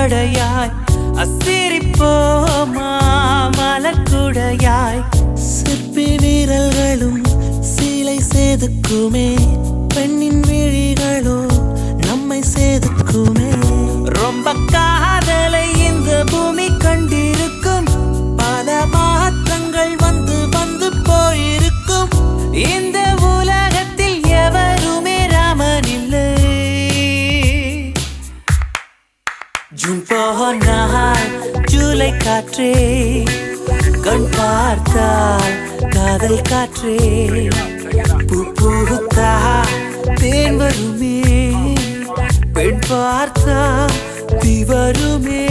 படையாய் அசிரிப்போமா மலக்குடையாய் சிற்பி வீரர்களும் சீலை சேதுக்குமே பெண்ணின் விழிகளோ நம்மை சேதுக்குமே ரொம்ப காதலை இந்த பூமி கண்டிருக்கும் பல மாற்றங்கள் வந்து வந்து போயிருக்கும் இந்த உலகத்தில் எவருமே ராமன் இல்லை ஜூன் போனால் ஜூலை காற்றே கண் பார்த்தால் காதல் காற்றே பூ பூத்தா தேன் வருமே பெண் பார்த்தா தீ வருமே